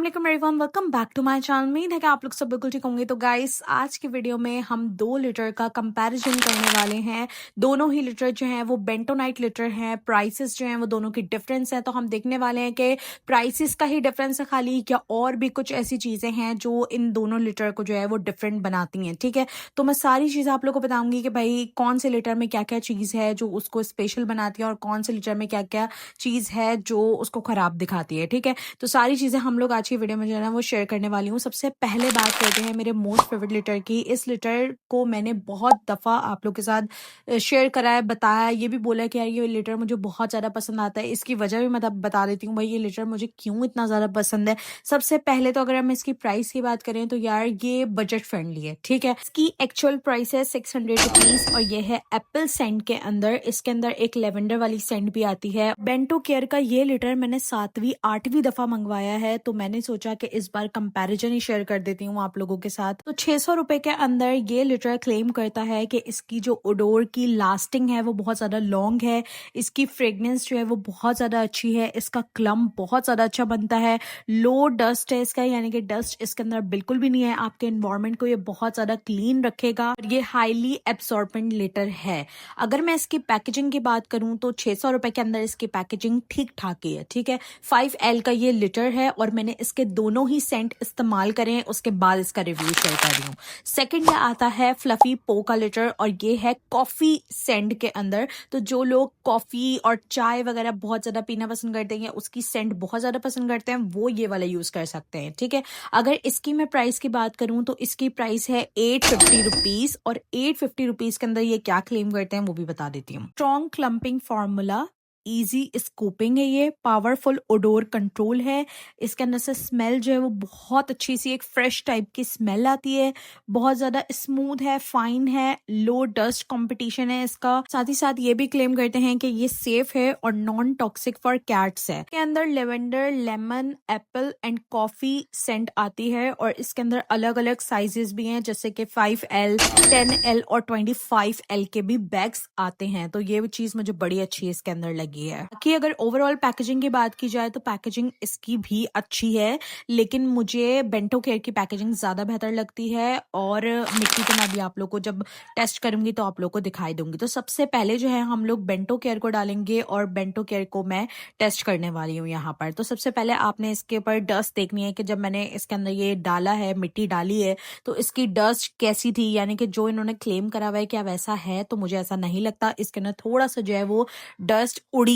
अस्सलाम everyone, welcome back to my channel. उम्मीद है कि आप लोग सब बिल्कुल ठीक होंगे। तो गाइस, आज की वीडियो में हम 2 लीटर का कंपैरिजन करने वाले हैं। दोनों ही लीटर जो हैं वो बेंटोनाइट लीटर हैं। प्राइसेस जो हैं वो दोनों की डिफरेंस है, तो हम देखने वाले हैं कि प्राइसेस का ही डिफरेंस है खाली, क्या और भी कुछ ऐसी चीज़ें हैं जो इन दोनों लीटर को जो है वो डिफरेंट बनाती हैं। ठीक है, तो मैं सारी चीज़ें आप लोग को बताऊंगी कि भाई कौन से लीटर में क्या क्या चीज़ है जो उसको स्पेशल बनाती है और कौन से लीटर में क्या क्या चीज़ है जो उसको ख़राब दिखाती है। ठीक है, तो सारी चीज़ें हम लोग आज की वीडियो में जो है ना वो शेयर करने वाली हूँ। सबसे पहले बात करते हैं मेरे मोस्ट फेवरेट लीटर की। इस लीटर को मैंने बहुत दफ़ा आप लोग के साथ शेयर करा है, बताया, ये भी बोला कि यार ये लीटर मुझे बहुत ज़्यादा पसंद आता है। इसकी वजह भी मैं बता देती हूँ भाई ये लीटर मुझे क्यों इतना ज़्यादा पसंद है। सबसे पहले तो अगर हम इसकी प्राइस की बात करें तो यार ये बजट फ्रेंडली है। ठीक है, इसकी एक्चुअल प्राइस है 600 रुपीज़ और ये है एप्पल सेंट के अंदर। इसके अंदर एक लेवेंडर वाली सेंट भी आती है। बेंटो केयर का ये लीटर मैंने 7वीं 8वीं दफ़ा मंगवाया है, तो मैंने सोचा कि इस बार कंपैरिजन ही शेयर कर देती हूँ आप लोगों के साथ। तो 600 रुपए के अंदर ये लीटर क्लेम करता है कि इसकी जो ओडोर की लास्टिंग है वो बहुत ज्यादा लॉन्ग है, इसकी फ्रेग्रेंस जो है वो बहुत ज्यादा अच्छी है, इसका क्लम बहुत ज्यादा अच्छा बनता है, लो डस्ट है इसका, यानी कि डस्ट इसके अंदर बिल्कुल भी नहीं है। आपके एनवायरमेंट को ये बहुत ज्यादा क्लीन रखेगा और ये हाईली एब्सॉर्बेंट लीटर है। अगर मैं इसकी पैकेजिंग की बात करूं तो 600 रुपए के अंदर इसकी पैकेजिंग ठीक ठाक ही है। ठीक है, 5L का ये लीटर है और मैंने इसके दोनों ही सेंट इस्तेमाल करे हैं, उसके बाद इसका रिव्यू शेयर कर रही हूँ। सेकंड में आता है फ्लफी पो का लीटर और ये है कॉफी सेंट के अंदर। तो जो लोग कॉफी और चाय वगैरह बहुत ज्यादा पीना पसंद करते हैं, उसकी सेंट बहुत ज्यादा पसंद करते हैं, वो ये वाला यूज कर सकते हैं। ठीक है, अगर इसकी मैं प्राइस की बात करूं तो इसकी प्राइस है 850 रुपीज और 850 रुपीज के अंदर ये क्या क्लेम करते हैं वो भी बता देती हूँ। Strong clumping formula, easy scooping है, ये पावरफुल ओडोर कंट्रोल है। इसके अंदर से स्मेल जो है वो बहुत अच्छी सी एक फ्रेश टाइप की स्मेल आती है, बहुत ज्यादा स्मूथ है, फाइन है, लो डस्ट कंपटीशन है इसका। साथ ही साथ ये भी क्लेम करते हैं कि ये सेफ है और नॉन टॉक्सिक फॉर कैट्स है। इसके अंदर lavender, lemon, apple and coffee scent आती है और इसके अंदर अलग अलग साइजेस भी हैं, जैसे कि 5L, 10L और 25L के भी बैग्स आते हैं। तो ये चीज मुझे बड़ी अच्छी इसके अंदर लगी है। कि अगर ओवरऑल पैकेजिंग की बात की जाए तो पैकेजिंग इसकी भी अच्छी है, लेकिन मुझे बेंटो केयर की पैकेजिंग ज्यादा बेहतर लगती है और मिट्टी तो मैं भी आप लोग को जब टेस्ट करूंगी तो आप लोग को दिखाई दूंगी। तो सबसे पहले जो है हम लोग बेंटो केयर को डालेंगे और बेंटो केयर को मैं टेस्ट करने वाली हूँ यहाँ पर। तो सबसे पहले आपने इसके ऊपर डस्ट देखनी है कि जब मैंने इसके अंदर ये डाला है, मिट्टी डाली है, तो इसकी डस्ट कैसी थी, यानी कि जो इन्होंने क्लेम करा हुआ है क्या वैसा है, तो मुझे ऐसा नहीं लगता। इसके अंदर थोड़ा सा जो है वो डस्ट उड़ी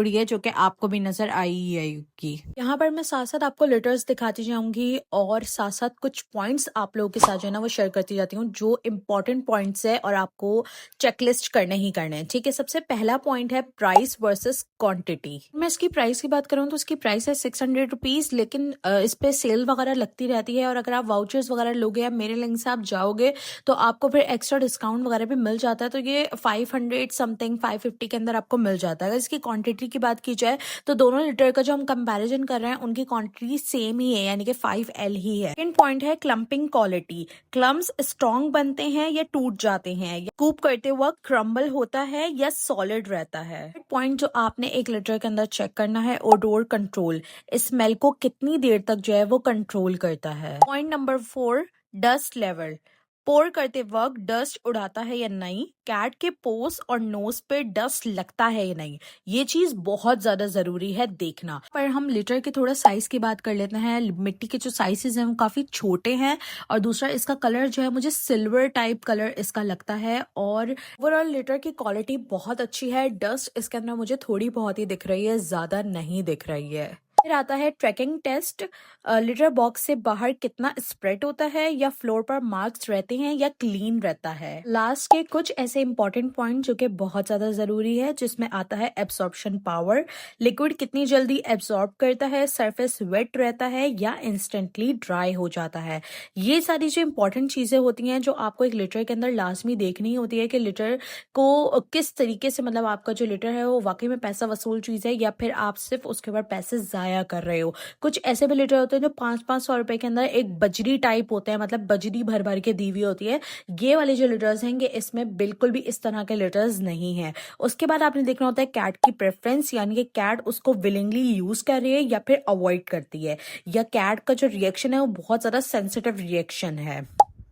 है, जो कि आपको भी नजर आई होगी। यहाँ पर मैं साथ साथ आपको लीटर्स दिखाती जाऊंगी और साथ साथ कुछ पॉइंट्स आप लोगों के साथ जो है ना वो शेयर करती जाती हूँ, जो इंपॉर्टेंट पॉइंट्स है और आपको चेकलिस्ट करने ही करने हैं। ठीक है, सबसे पहला पॉइंट है प्राइस वर्सेस क्वांटिटी। मैं इसकी प्राइस की बात करूँ तो इसकी प्राइस है 600 रुपीज, लेकिन इस पे सेल वगैरह लगती रहती है और अगर आप वाउचर्स वगैरह लोगे या मेरे लिंक से आप जाओगे तो आपको फिर एक्स्ट्रा डिस्काउंट वगैरह भी मिल जाता है। तो ये 500 समथिंग 550 के अंदर आपको मिल जाता है। अगर इसकी क्वांटिटी की बात की जाए तो दोनों लीटर का जो हम कंपैरिजन कर रहे हैं उनकी क्वांटिटी सेम ही है, यानी कि 5L ही है। सेकंड पॉइंट है क्लम्पिंग क्वालिटी। क्लम्स स्ट्रॉन्ग बनते हैं या टूट जाते हैं, या कूप करते वक्त क्रम्बल होता है या सॉलिड रहता है। पॉइंट जो आपने एक लीटर के अंदर चेक करना है, ओडोर कंट्रोल, स्मेल को कितनी देर तक जो है वो कंट्रोल करता है। पॉइंट नंबर 4, डस्ट लेवल, पोर करते वक्त डस्ट उड़ाता है या नहीं, कैट के पोस और नोज पे डस्ट लगता है या नहीं, ये चीज बहुत ज्यादा जरूरी है देखना। पर हम लीटर के थोड़ा साइज की बात कर लेते हैं। मिट्टी के जो साइजेस हैं वो काफी छोटे हैं और दूसरा इसका कलर जो है मुझे सिल्वर टाइप कलर इसका लगता है और ओवरऑल लीटर की क्वालिटी बहुत अच्छी है। डस्ट इसके अंदर मुझे थोड़ी बहुत ही दिख रही है, ज्यादा नहीं दिख रही है। फिर आता है ट्रैकिंग टेस्ट, लीटर बॉक्स से बाहर कितना स्प्रेड होता है या फ्लोर पर मार्क्स रहते हैं या क्लीन रहता है। लास्ट के कुछ ऐसे इंपॉर्टेंट पॉइंट जो कि बहुत ज्यादा जरूरी है, जिसमें आता है एब्सॉर्प्शन पावर, लिक्विड कितनी जल्दी एब्सॉर्ब करता है, सरफेस वेट रहता है या इंस्टेंटली ड्राई हो जाता है। ये सारी जो इंपॉर्टेंट चीजें होती हैं जो आपको एक लीटर के अंदर लाजमी देखनी होती है कि लीटर को किस तरीके से, मतलब आपका जो लीटर है वो वाकई में पैसा वसूल चीज है या फिर आप सिर्फ उसके ऊपर पैसे जाया बाया कर रहे हो। कुछ ऐसे भी लिटर होते हैं जो 500-500 रुपए के अंदर एक बजरी टाइप होते हैं, मतलब बजरी भर भर के दी हुई होती है। ये वाले जो लिटर्स हैं ये इसमें बिल्कुल भी इस तरह के लिटर्स नहीं है। उसके बाद आपने देखना होता है कैट की प्रेफरेंस, यानी कि कैट उसको विलिंगली यूज कर रही है या फिर अवॉइड करती है, या कैट का जो रिएक्शन है वो बहुत ज्यादा सेंसिटिव रिएक्शन है।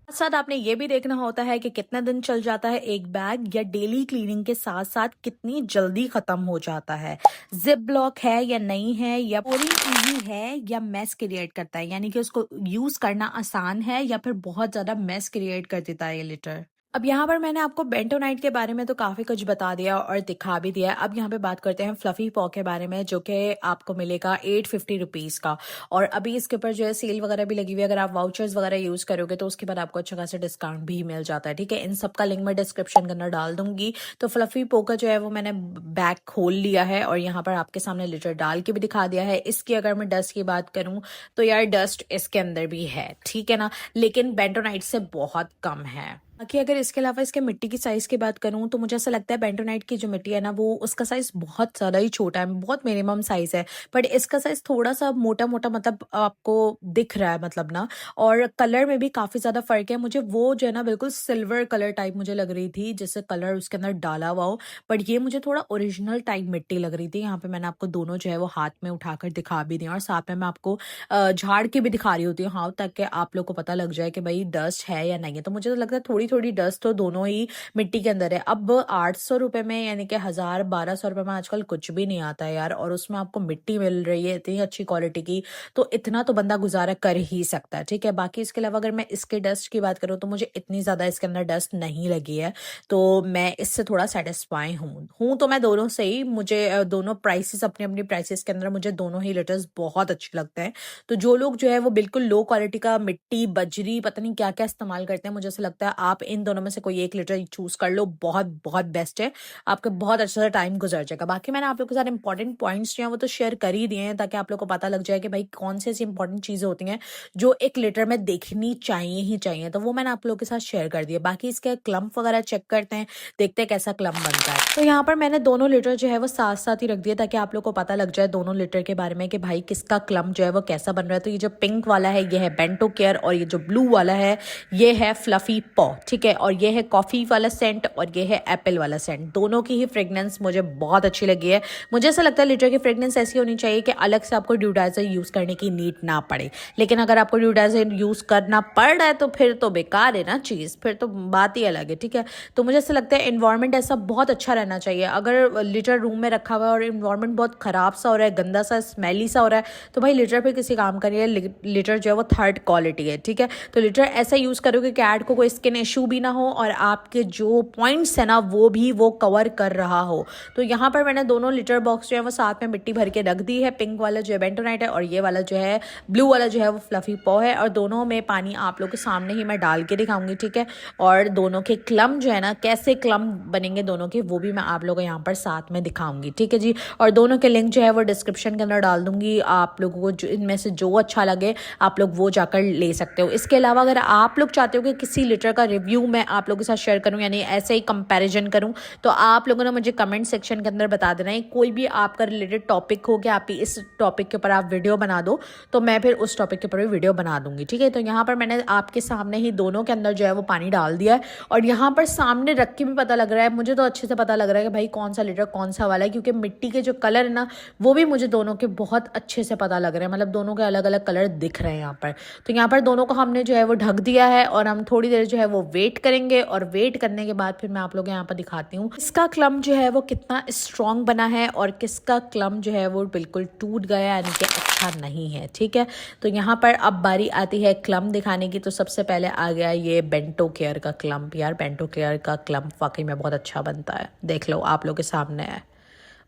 साथ आपने ये भी देखना होता है कि कितना दिन चल जाता है एक बैग, या डेली क्लीनिंग के साथ साथ कितनी जल्दी खत्म हो जाता है। जिप ब्लॉक है या नहीं है, या पूरी इजी है या मेस क्रिएट करता है, यानी कि उसको यूज करना आसान है या फिर बहुत ज्यादा मेस क्रिएट कर देता है ये लिटर। अब यहाँ पर मैंने आपको बेंटोनाइट के बारे में तो काफ़ी कुछ बता दिया और दिखा भी दिया है। अब यहाँ पे बात करते हैं फ्लफी पॉ के बारे में, जो कि आपको मिलेगा 850 रुपीज़ का। और अभी इसके ऊपर जो है सेल वगैरह भी लगी हुई है, अगर आप वाउचर्स वगैरह यूज़ करोगे तो उसके बाद आपको अच्छा खासा डिस्काउंट भी मिल जाता है। ठीक है, इन सब का लिंक मैं डिस्क्रिप्शन के अंदर डाल दूंगी। तो फ्लफी पॉ का जो है वो मैंने बैग खोल लिया है और यहाँ पर आपके सामने लिटर डाल के भी दिखा दिया है। इसकी अगर मैं डस्ट की बात करूँ तो यार डस्ट इसके अंदर भी है, ठीक है ना, लेकिन बेंटोनाइट से बहुत कम है। बाकी अगर इसके अलावा इसके मिट्टी की साइज की बात करूं तो मुझे ऐसा लगता है बेंटोनाइट की जो मिट्टी है ना वो उसका साइज बहुत ज्यादा ही छोटा है, बहुत मिनिमम साइज है। बट इसका साइज थोड़ा सा मोटा मोटा मतलब आपको दिख रहा है, मतलब ना। और कलर में भी काफी ज्यादा फर्क है। मुझे वो जो है ना बिल्कुल सिल्वर कलर टाइप मुझे लग रही थी, जैसे कलर उसके अंदर डाला हुआ हो, बट ये मुझे थोड़ा ओरिजिनल टाइप मिट्टी लग रही थी। यहाँ पे मैंने आपको दोनों जो है वो हाथ में उठाकर दिखा भी दिया और साथ में मैं आपको झाड़ के भी दिखा रही होती हूँ, हाँ, ताकि आप लोग को पता लग जाए कि भाई डस्ट है या नहीं है। तो मुझे तो लगता है थोड़ी थोड़ी डस्ट तो दोनों ही मिट्टी के अंदर है। अब 800 रुपए में, यानी कि 1000-1200 रुपए में आजकल कुछ भी नहीं आता है यार, और उसमें आपको मिट्टी मिल रही है इतनी अच्छी क्वालिटी की, तो इतना तो बंदा गुजारा कर ही सकता है। ठीक है, बाकी इसके अलावा अगर मैं इसके डस्ट की बात करूँ तो मुझे इतनी ज्यादा इसके अंदर डस्ट नहीं लगी है, तो मैं इससे थोड़ा सेटिस्फाई हूँ तो मैं दोनों से ही, मुझे दोनों प्राइसेस, अपनी अपनी प्राइसेस के अंदर मुझे दोनों ही लिटर्स बहुत अच्छे लगते हैं। तो जो लोग जो है वो बिल्कुल लो क्वालिटी का मिट्टी बजरी पता नहीं क्या क्या इस्तेमाल करते हैं, मुझे ऐसा लगता है आप इन दोनों में से कोई एक लिटर चूज कर लो, बहुत बहुत बेस्ट है, आपका बहुत अच्छा सा टाइम गुजर जाएगा। बाकी मैंने आप लोग के साथ इंपॉर्टेंट पॉइंट्स जो हैं वो तो शेयर कर ही दिए हैं, ताकि आप लोग को पता लग जाए कि भाई कौन सी ऐसी इंपॉर्टेंट चीजें होती हैं जो एक लिटर में देखनी चाहिए ही चाहिए, तो वो मैंने आप लोग के साथ शेयर कर दिया। बाकी इसके क्लम्प वगैरह चेक करते हैं, देखते हैं कैसा क्लम्प बनता है। तो यहाँ पर मैंने दोनों लिटर जो है वो साथ साथ ही रख दिया, ताकि आप लोग को पता लग जाए दोनों लिटर के बारे में कि भाई किसका क्लम्प जो है वो कैसा बन रहा है। तो ये जो पिंक वाला है ये है बेंटो केयर, और ये जो ब्लू वाला है ये है फ्लफी पॉ, ठीक है, और ये है कॉफी वाला सेंट और ये है एप्पल वाला सेंट। दोनों की ही फ्रेग्रेंस मुझे बहुत अच्छी लगी है। मुझे ऐसा लगता है लिटर की फ्रेग्रेंस ऐसी होनी चाहिए कि अलग से आपको ड्यूडाइजर यूज करने की नीड ना पड़े, लेकिन अगर आपको ड्यूडाइजर यूज करना पड़ रहा है तो फिर तो बेकार है ना चीज, फिर तो बात ही अलग है। ठीक है, तो मुझे ऐसा लगता है एनवायरनमेंट ऐसा बहुत अच्छा रहना चाहिए। अगर लिटर रूम में रखा हुआ है और एनवायरनमेंट बहुत खराब सा हो रहा है, गंदा सा स्मेली सा हो रहा है, तो भाई लिटर फिर किसी काम का नहीं है। लिटर जो है वो थर्ड क्वालिटी है। ठीक है, तो लिटर ऐसा यूज करोगे कि ऐड को कोई स्किन इशू भी ना हो और आपके जो पॉइंट्स है ना वो कवर कर रहा हो। तो यहाँ पर मैंने दोनों लिटर बॉक्स जो है वो साथ में मिट्टी भर के रख दी है। पिंक वाला जो है बेंटोनाइट है और ये वाला जो है ब्लू वाला जो है वो फ्लफी पॉ है, और दोनों में पानी आप लोग के सामने ही मैं डाल के दिखाऊंगी। ठीक है, और दोनों के क्लम जो है ना, कैसे क्लम बनेंगे दोनों के, वो भी मैं आप लोगों को यहाँ पर साथ में दिखाऊंगी। ठीक है जी, और दोनों के लिंक जो है वो डिस्क्रिप्शन के अंदर डाल दूंगी। आप लोगों को जो इनमें से जो अच्छा लगे आप लोग वो जाकर ले सकते हो। इसके अलावा अगर आप लोग चाहते हो कि किसी लिटर का रिव्यू मैं आप लोगों के साथ शेयर करूं, यानी ऐसे ही कंपैरिजन करूं, तो आप लोगों ने मुझे कमेंट सेक्शन के अंदर बता देना है। कोई भी आपका रिलेटेड टॉपिक हो कि आप इस टॉपिक के ऊपर आप वीडियो बना दो, तो मैं फिर उस टॉपिक के ऊपर भी वीडियो बना दूंगी। ठीक है, तो यहाँ पर मैंने आपके सामने ही दोनों के अंदर जो है वो पानी डाल दिया है, और यहाँ पर सामने रख के भी पता लग रहा है, मुझे तो अच्छे से पता लग रहा है कि भाई कौन सा लिटर कौन सा वाला है, क्योंकि मिट्टी के जो कलर है ना वो भी मुझे दोनों के बहुत अच्छे से पता लग रहे हैं, मतलब दोनों के अलग अलग कलर दिख रहे हैं यहाँ पर। तो यहाँ पर दोनों को हमने जो है वो ढक दिया है और हम थोड़ी देर जो है वो वेट करेंगे, और वेट करने के बाद फिर मैं आप लोगों को यहाँ पर दिखाती हूँ इसका क्लम जो है वो कितना स्ट्रॉन्ग बना है और किसका क्लम जो है वो बिल्कुल टूट गया, यानी कि अच्छा नहीं है। ठीक है, तो यहाँ पर अब बारी आती है क्लम दिखाने की। तो सबसे पहले आ गया ये बेंटो केयर का क्लम। यार बेंटो केयर का क्लम वाकई में बहुत अच्छा बनता है, देख लो आप लोग के सामने है,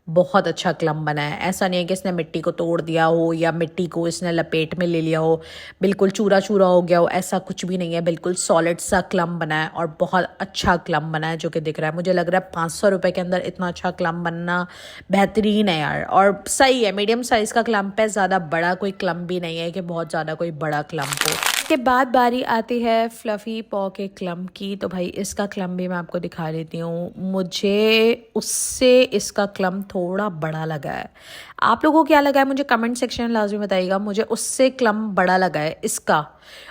बहुत अच्छा क्लम बना है। ऐसा नहीं है कि इसने मिट्टी को तोड़ दिया हो या मिट्टी को इसने लपेट में ले लिया हो, बिल्कुल चूरा चूरा हो गया हो, ऐसा कुछ भी नहीं है। बिल्कुल सॉलिड सा क्लम बना है और बहुत अच्छा क्लम बना है, जो कि दिख रहा है। मुझे लग रहा है 500 रुपये के अंदर इतना अच्छा क्लम बनना बेहतरीन है यार, और सही है। मीडियम साइज़ का क्लम्प है, ज़्यादा बड़ा कोई क्लम भी नहीं है कि बहुत ज़्यादा कोई बड़ा क्लम्प हो। इसके बाद बारी आती है फ्लफ़ी पॉ के क्लम्प की। तो भाई इसका क्लम्प भी मैं आपको दिखा देती हूँ। मुझे उससे इसका क्लम्प थोड़ा बड़ा लगा है। आप लोगों को क्या लगा है मुझे कमेंट सेक्शन में लाजमी बताइएगा। मुझे उससे क्लम्प बड़ा लगा है इसका,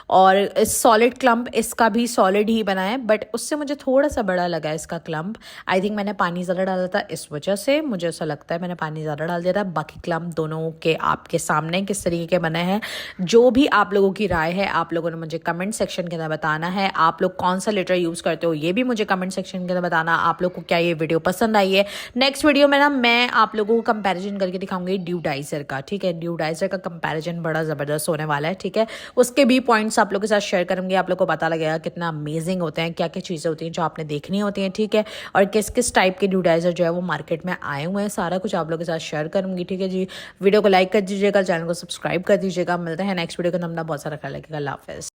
और सॉलिड क्लम्प इसका भी सॉलिड ही बना है, बट उससे मुझे थोड़ा सा बड़ा लगा है इसका क्लम्प। आई थिंक मैंने पानी ज़्यादा डाला था, इस वजह से मुझे ऐसा लगता है मैंने पानी ज़्यादा डाल दिया था। बाकी क्लम्प दोनों के आपके सामने किस तरीके के बने हैं, जो भी आप लोगों की राय है आप लोगों ने मुझे कमेंट सेक्शन के अंदर बताना है। आप लोग कौन सा लिटर यूज़ करते हो ये भी मुझे कमेंट सेक्शन के अंदर बताना। आप लोग को क्या ये वीडियो पसंद आई है। नेक्स्ट वीडियो में ना मैं आप लोगों को कंपैरिजन करके दिखाऊंगी ड्यूडाइजर का, ठीक है। ड्यूडाइजर का कंपैरिजन बड़ा ज़बरदस्त होने वाला है, ठीक है। उसके भी पॉइंट्स आप लोगों के साथ शेयर करूंगी। आप लोग को पता लगेगा कितना अमेजिंग होते हैं, क्या क्या चीज़ें होती हैं जो आपने देखनी होती हैं, ठीक है। और किस किस टाइप के ड्यूडाइजर जो है वो मार्केट में आए हुए हैं, सारा कुछ आप लोगों के साथ शेयर करूंगी, ठीक है जी। वीडियो को लाइक कर दीजिएगा, चैनल को सब्सक्राइब कर दीजिएगा। मिलते हैं नेक्स्ट वीडियो के अंदर। बहुत सारा ख्याल रखिएगा। अल्लाह हाफ़िज़।